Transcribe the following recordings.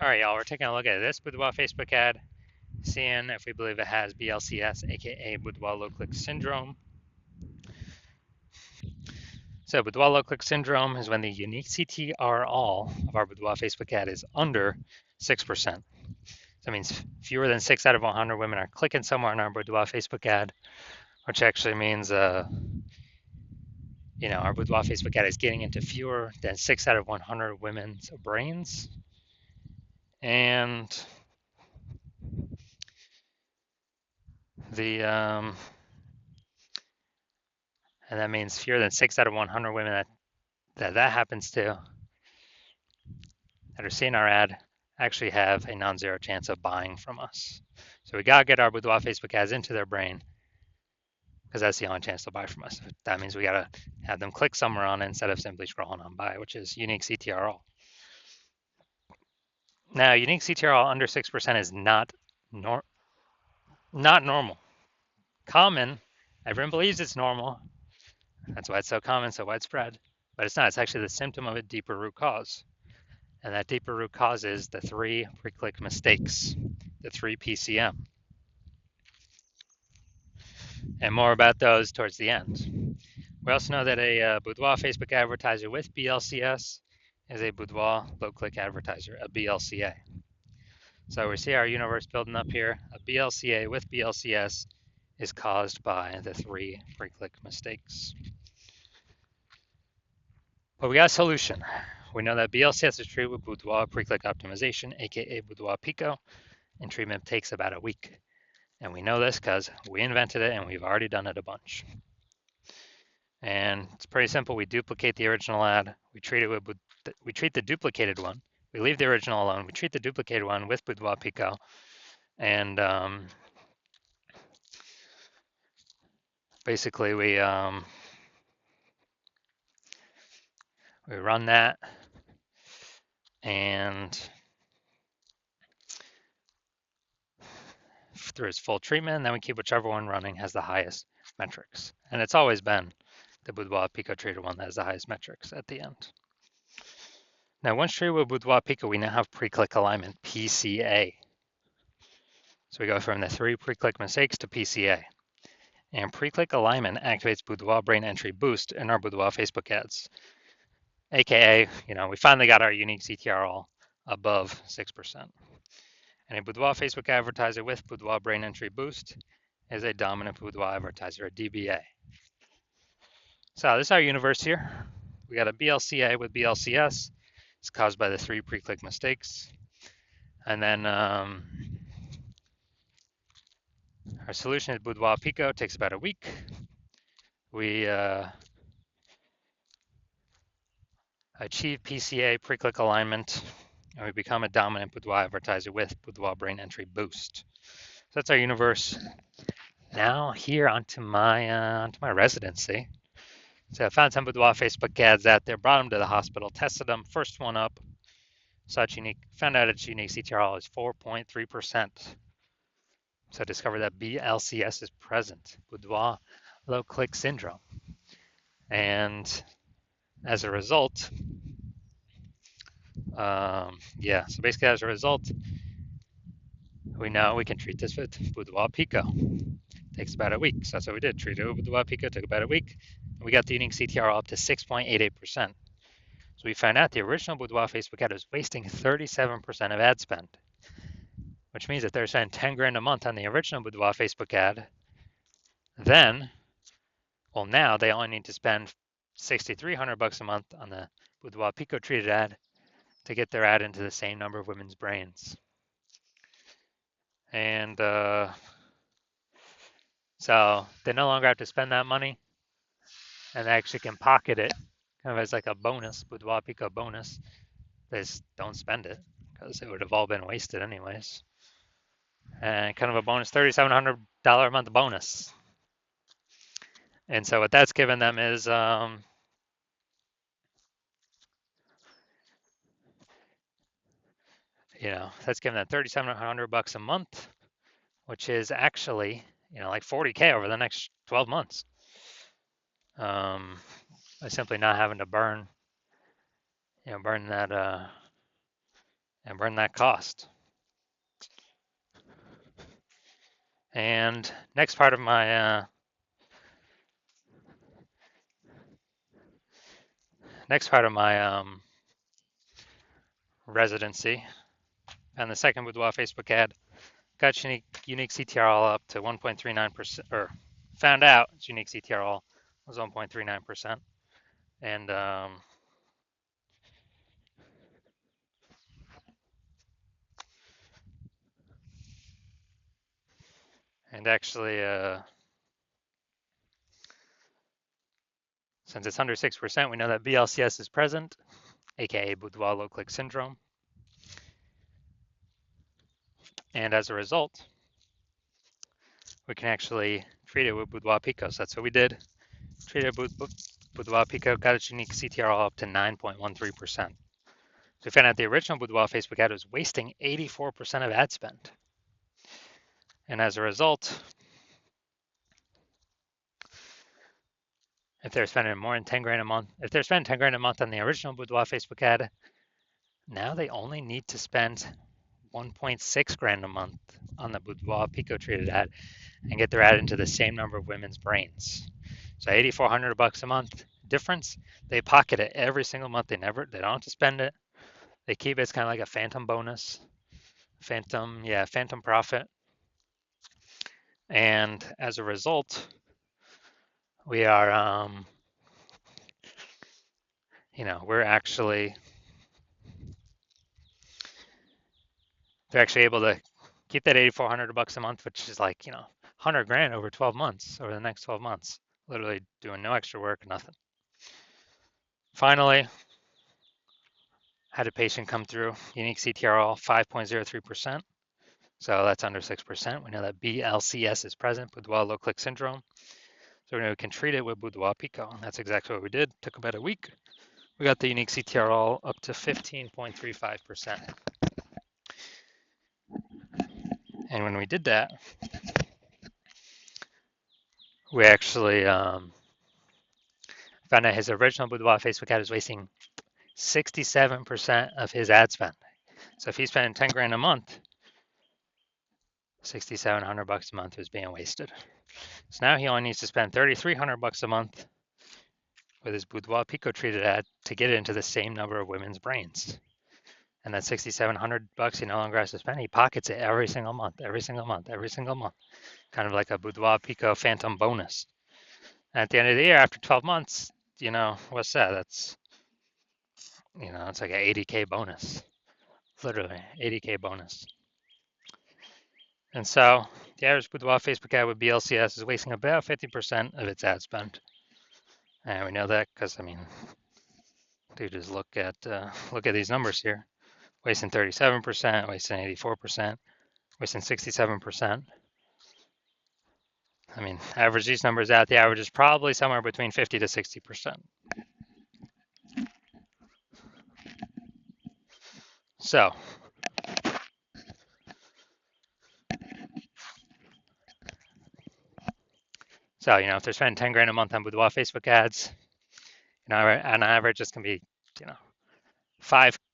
All right, y'all, we're taking a look at this Boudoir Facebook ad, seeing if we believe it has BLCS, aka Boudoir low click syndrome. So, Boudoir low click syndrome is when the unique CTR all of our Boudoir Facebook ad is under 6%. So that means fewer than 6 out of 100 women are clicking somewhere on our Boudoir Facebook ad, which actually means, our Boudoir Facebook ad is getting into fewer than 6 out of 100 women's brains. And the and that means fewer than 6 out of 100 women that happens to that are seeing our ad actually have a non-zero chance of buying from us. So we gotta get our Boudoir Facebook ads into their brain because that's the only chance they'll buy from us. That means we gotta have them click somewhere on it instead of simply scrolling on by, which is unique CTRL. Now, unique CTRL under 6% is not normal. Common, everyone believes it's normal. That's why it's so common, so widespread. But it's not. It's actually the symptom of a deeper root cause. And that deeper root cause is the 3 pre-click mistakes, the 3 PCM. And more about those towards the end. We also know that a Boudoir Facebook advertiser with BLCS is a Boudoir low-click advertiser, a BLCA. So we see our universe building up here. A BLCA with BLCS is caused by the 3 pre-click mistakes. But we got a solution. We know that BLCS is treated with Boudoir pre-click optimization, aka Boudoir Pico, and treatment takes about a week. And we know this because we invented it and we've already done it a bunch. And it's pretty simple. We duplicate the original ad. We treat the duplicated one. We leave the original alone. We treat the duplicated one with Boudoir Pico, and basically we run that, and through its full treatment, and then we keep whichever one running has the highest metrics. And it's always been the Boudoir Pico treated one that has the highest metrics at the end. Now, once treated with Boudoir Pico, we now have pre-click alignment, PCA. So we go from the 3 pre-click mistakes to PCA. And pre-click alignment activates Boudoir brain entry boost in our Boudoir Facebook ads. AKA, we finally got our unique CTRL above 6%. And a Boudoir Facebook advertiser with Boudoir brain entry boost is a dominant Boudoir advertiser, a DBA. So this is our universe here. We got a BLCA with BLCS. It's caused by the 3 pre-click mistakes. And then our solution is Boudoir Pico. It takes about a week. We achieve PCA pre-click alignment, and we become a dominant Boudoir advertiser with Boudoir brain entry boost. So that's our universe. Now here onto my residency. So I found some Boudoir Facebook ads out there, brought them to the hospital, tested them. First one up, found out its unique CTRL is 4.3%. So I discovered that BLCS is present, Boudoir low click syndrome. And as a result, so basically as a result, we know we can treat this with Boudoir Pico. Takes about a week. So that's what we did. Treat it with Boudoir Pico, took about a week. And we got the unique CTRL up to 6.88%. So we found out the original Boudoir Facebook ad was wasting 37% of ad spend, which means that they're spending 10 grand a month on the original Boudoir Facebook ad. Now they only need to spend $6,300 a month on the Boudoir Pico treated ad to get their ad into the same number of women's brains. And so they no longer have to spend that money, and they actually can pocket it kind of as like a bonus, Boudoir Pico bonus. They just don't spend it because it would have all been wasted anyways. And kind of a bonus, $3,700 a month bonus. And so what that's given them is that's giving them $3,700 a month, which is actually like $40K over the next 12 months. By simply not having to burn that and burn that cost. And next part of my residency, and the second Boudoir Facebook ad, got unique CTRL up to 1.39%, or found out its unique CTRL was 1.39%, and actually, since it's under 6%, we know that BLCS is present, aka Boudoir low click syndrome, and as a result, we can actually treat it with Boudoir Pico. So that's what we did. Treated it with Boudoir Pico, got its unique CTRL up to 9.13%. So we found out the original Boudoir Facebook ad was wasting 84% of ad spend. And as a result, if they're spending more than 10 grand a month, if they're spending 10 grand a month on the original Boudoir Facebook ad, now they only need to spend 1.6 grand a month on the Boudoir Pico treated ad and get their ad into the same number of women's brains. So $8,400 a month difference. They pocket it every single month. They don't have to spend it. They keep it. It's kind of like a phantom bonus, phantom profit. And as a result, we are, we're actually, they're actually able to keep that $8,400 a month, which is like, 100 grand over 12 months, over the next 12 months, literally doing no extra work, nothing. Finally, had a patient come through, unique CTRL 5.03%. So that's under 6%. We know that BLCS is present, Boudoir low click syndrome. So we know we can treat it with Boudoir Pico. And that's exactly what we did. Took about a week. We got the unique CTRL up to 15.35%. And when we did that, we actually found out his original Boudoir Facebook ad was wasting 67% of his ad spend. So if he's spending 10 grand a month, $6,700 a month is being wasted. So now he only needs to spend $3,300 a month with his Boudoir Pico treated ad to get it into the same number of women's brains. And that $6,700 he no longer has to spend. He pockets it every single month, every single month, every single month. Kind of like a Boudoir Pico phantom bonus. And at the end of the year, after 12 months, what's that? That's, it's like an 80K bonus. Literally, 80K bonus. And so the average Boudoir Facebook ad with BLCS is wasting about 50% of its ad spend. And we know that because, dude, just look at these numbers here. Wasting 37%, wasting 84%, wasting 67%. Average these numbers out, the average is probably somewhere between 50 to 60%. So, if they're spending 10 grand a month on Boudoir Facebook ads, on average, this can be,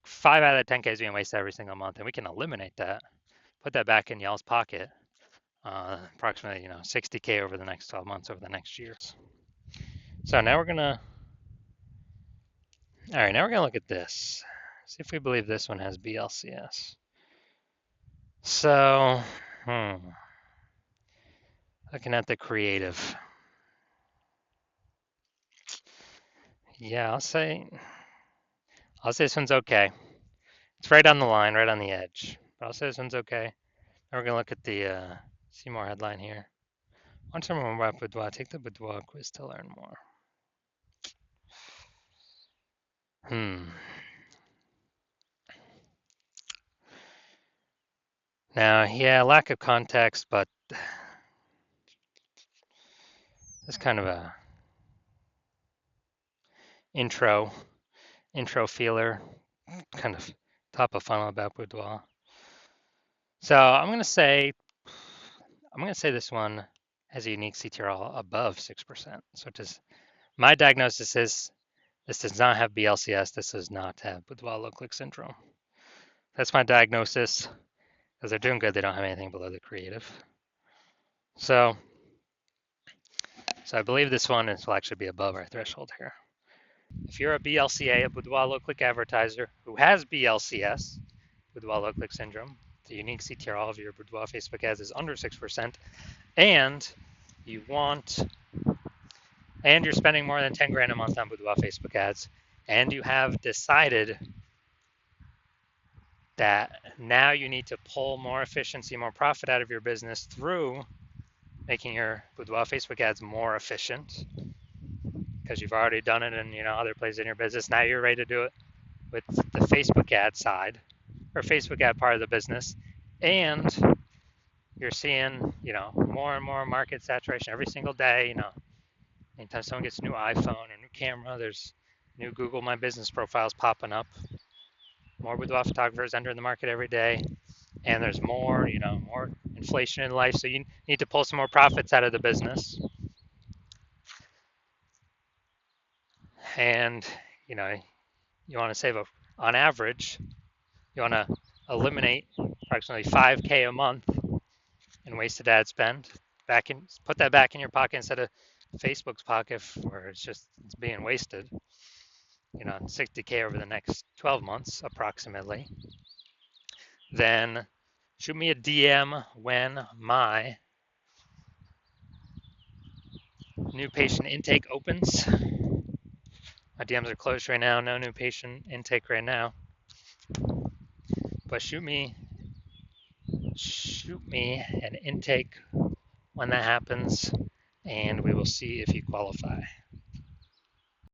five out of 10K is being wasted every single month, and we can eliminate that, put that back in y'all's pocket, approximately, 60K over the next 12 months, over the next year. So now we're gonna look at this. See if we believe this one has BLCS. So, looking at the creative. Yeah, I'll say this one's okay. It's right on the line, right on the edge. But I'll say this one's okay. Now we're gonna look at the see more headline here. Want to learn more about Boudoir? Take the Boudoir quiz to learn more. Now, yeah, lack of context, but it's kind of a intro feeler, kind of top of funnel about Boudoir. So I'm gonna say this one has a unique CTRL above 6%. So my diagnosis is this does not have BLCS. This does not have Boudoir low click syndrome. That's my diagnosis. Because they're doing good, they don't have anything below the creative. So I believe this one will actually be above our threshold here. If you're a BLCA, a Boudoir low click advertiser who has BLCS, Boudoir low click syndrome, the unique CTR of your Boudoir Facebook ads is under 6%, and you want, and you're spending more than 10 grand a month on Boudoir Facebook ads, and you have decided that now you need to pull more efficiency, more profit out of your business through making your Boudoir Facebook ads more efficient, because you've already done it in other places in your business. Now you're ready to do it with the Facebook ad side or Facebook ad part of the business, and you're seeing more and more market saturation every single day. Anytime someone gets a new iPhone or new camera, there's new Google My Business profiles popping up. More boudoir photographers entering the market every day, and there's more inflation in life. So you need to pull some more profits out of the business, and you want to save on average. You want to eliminate approximately 5K a month in wasted ad spend. Put that back in your pocket instead of Facebook's pocket, where it's being wasted. 60K over the next 12 months approximately. Then shoot me a DM when my new patient intake opens. My DMs are closed right now. No new patient intake right now. But shoot me an intake when that happens, and we will see if you qualify.